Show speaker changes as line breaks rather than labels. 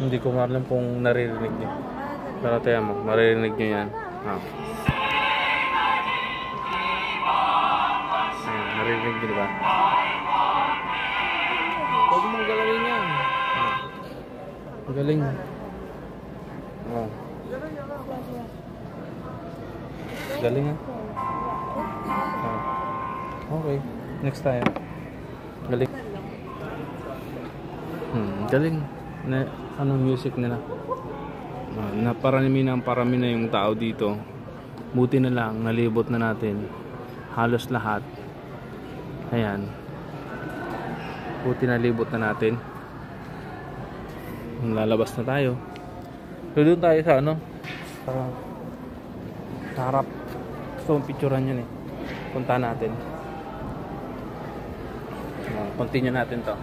Hindi ko alam kung naririnig niyo. Pero tayo mo, maririnig niyo yan. Ayan, naririnig niyo diba? Huwag mong galawin yan. Galing. Galing ha. Okay, next time. Galing. Galing. Anong music nila? Parami na yung tao dito. Buti na lang, nalibot na natin halos lahat. Ayan. Buti nalibot na natin. Lalabas na tayo. So doon tayo sa ano? Sa harap. Gusto kong picturean yun eh. Punta natin. Continue natin to.